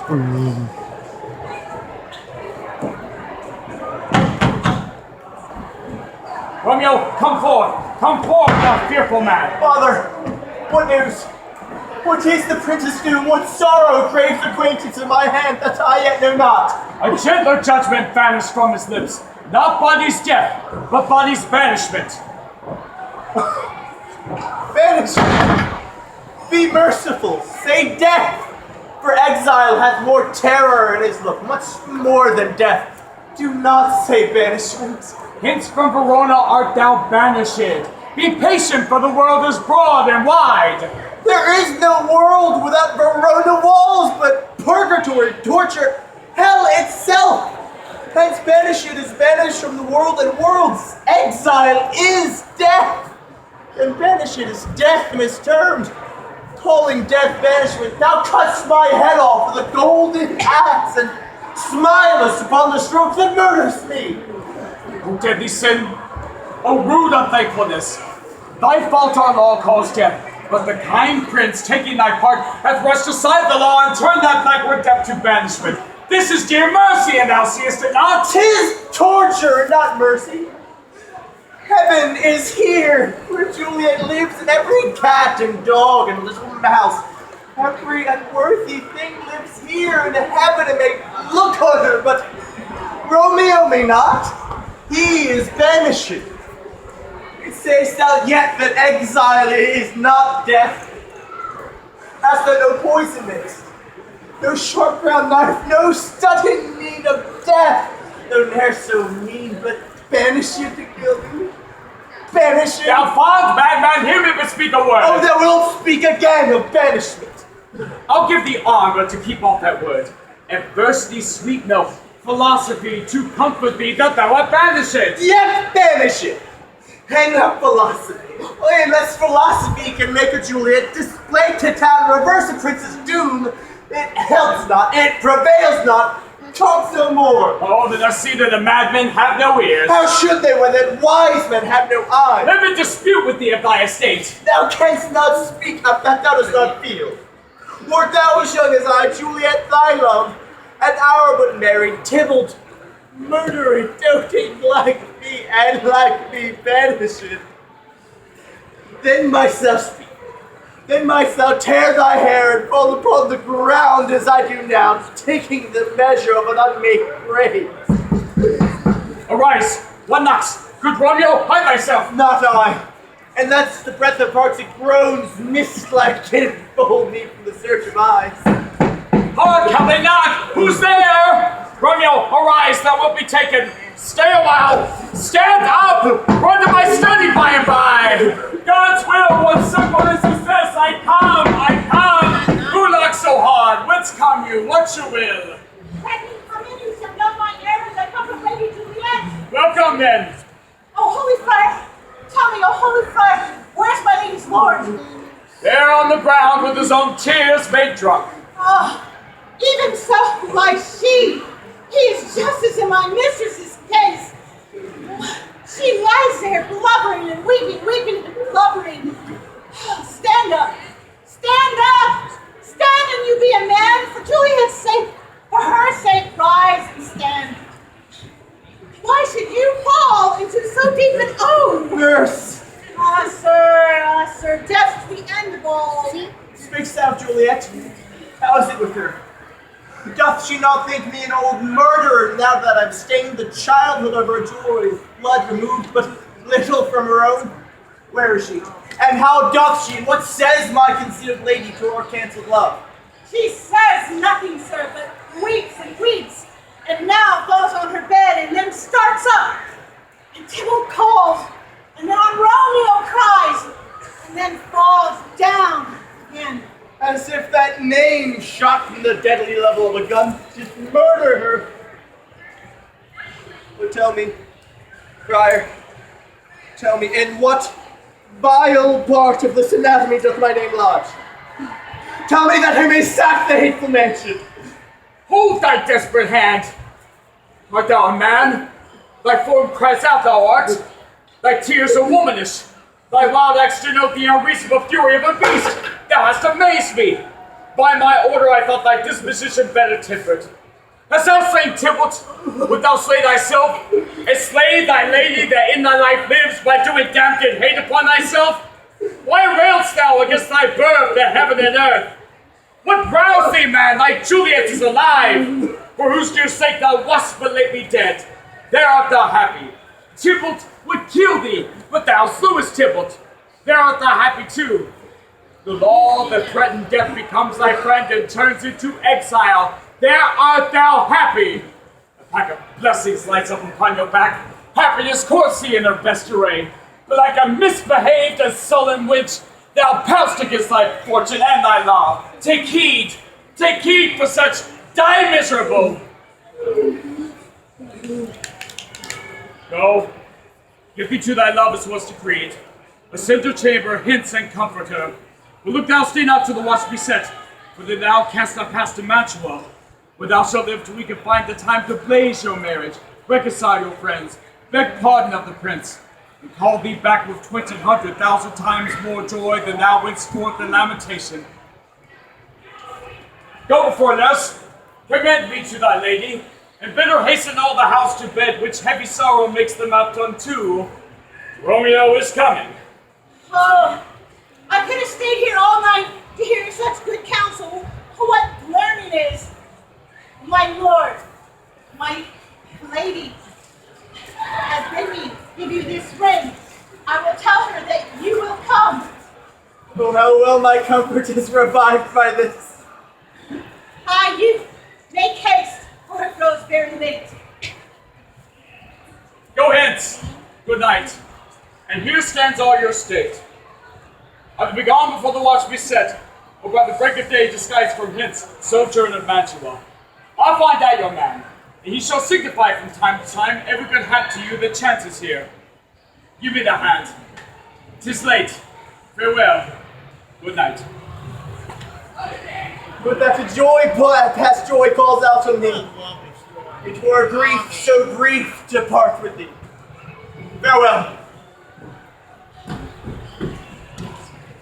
Romeo, come forth! Come forth, thou fearful man! Father, what news? What is the prince's doom? What sorrow craves acquaintance in my hand that I yet know not? A gentler judgment vanished from his lips. Not body's death, but body's banishment. Banishment! Be merciful, say death! For exile hath more terror in his look, much more than death. Do not say banishment. Hence from Verona art thou banished. Be patient, for the world is broad and wide. There is no world without Verona walls, but purgatory, torture, hell itself. Hence banished is banished from the world and worlds. Exile is death. And banished is death mistermed. Calling death banishment, thou cuts my head off with a golden axe and smilest upon the stroke that murders me. O deadly sin, O rude unthankfulness, thy fault on all caused death, but the kind prince, taking thy part, hath rushed aside the law and turned that backward death to banishment. This is dear mercy, and thou seest it not. 'Tis torture, not mercy. Heaven is here, where Juliet lives, and every cat and dog and little mouse, every unworthy thing lives here in heaven and may look on her, but Romeo may not. He is banished. Sayest thou yet that exile is not death? Hast thou no poison mixed? No sharp ground knife, no sudden need of death, though ne'er so mean, but banish you to kill you? Banish you? Thou fond madman, hear me but speak a word. Oh, thou wilt speak again of banishment. I'll give thee armor to keep off that word. Adversity sweet milk, philosophy to comfort thee that thou art banished. Yet banish it. Hang up philosophy. Oh, unless philosophy can make a Juliet display to town, reverse a prince's doom, it helps not, it prevails not, talks no more. Oh, that I see that the madmen have no ears. How should they when that wise men have no eyes? Never dispute with thee of thy estate. Thou canst not speak of that thou dost not feel. Wert thou as young as I, Juliet, thy love, an hour but married, Tybalt, murdering, doting like me, and like me banished. Then myself speak. Then myself tear thy hair and fall upon the ground as I do now, taking the measure of an unmade grave. Arise, what knocks? Good Romeo, hide thyself. Not I. And that's the breath of hearts that groans mist-like can enfold me from the search of eyes. Hark, how they knock! Who's there? Romeo, arise, thou wilt be taken. Stay a while. Stand up! Run to my study by and by. God's will, what simple is this? I come. Who knocks so hard? Whence come you? What you will? Let me come in, you shall know my errand. I come from Lady Juliet. Welcome then. Oh, Holy Friar, tell me, oh, Holy Friar, where's my lady's lord? There on the ground with his own tears made drunk. Oh, even so, my she. He is justice in my mistress's case. She lies there blubbering and weeping and blubbering. Stand up. Stand up. Stand and you be a man. For Juliet's sake, for her sake, rise and stand. Why should you fall into so deep an oath? Nurse! Ah, sir, death's the end of all. Speaks thou, Juliet. How is it with her? Doth she not think me an old murderer now that I've stained the childhood of her joys, blood removed but little from her own? Where is she? And how doth she, and what says my concealed lady to our cancelled love? She says nothing, sir, but weeps and weeps, and now falls on her bed and then starts up, and Tybalt calls, and then Romeo cries, and then falls down again. As if that name shot from the deadly level of a gun should murder her. But tell me, Friar, tell me, in what vile part of this anatomy doth my name lodge? Tell me that I may sack the hateful mansion. Hold thy desperate hand. Art thou a man? Thy form cries out thou art. Thy tears are womanish. Thy wild acts denote the unreasonable fury of a beast. Thou hast amazed me. By my order I thought thy disposition better tempered. Hast thou slain Tybalt? Wilt thou slay thyself? And slay thy lady that in thy life lives by doing damned hate upon thyself? Why railst thou against thy birth, the heaven and earth? What roused thee, man, like Juliet is alive, for whose dear sake thou wast but lately dead? There art thou happy. Tybalt would kill thee, but thou slewest Tybalt. There art thou happy too. The law that threatened death becomes thy friend and turns into exile. There art thou happy. A pack of blessings lights up upon your back. Happiness courts thee in her best array. But like a misbehaved and sullen witch, thou pounced against thy fortune and thy law. Take heed for such die miserable. Go, give thee to thy love as was decreed. Ascend her chamber, hence and comfort her. But look thou stay not till the watch be set, for then thou canst not pass to Mantua, where thou shalt live till we can find the time to blaze your marriage, reconcile your friends, beg pardon of the prince, and call thee back with 200,000 times more joy than thou wentst forth in lamentation. Go before nurse, commend me to thy lady, and bid her hasten all the house to bed, which heavy sorrow makes them outdone too. Romeo is coming. Oh, I could have stayed here all night to hear such good counsel. What learning is. My lord, my lady, has bid me give you this ring. I will tell her that you will come. Oh, how well my comfort is revived by this. You make haste, for it grows very late. Go hence. Good night. And here stands all your state. I will be gone before the watch be set, or by the break of day disguised from hence, sojourn in Mantua. I'll find out your man, and he shall signify from time to time every good hap to you that chances here. Give me the hand. 'Tis late. Farewell. Good night. But that the joy past joy calls out to me. It were grief, so grief to part with thee. Farewell.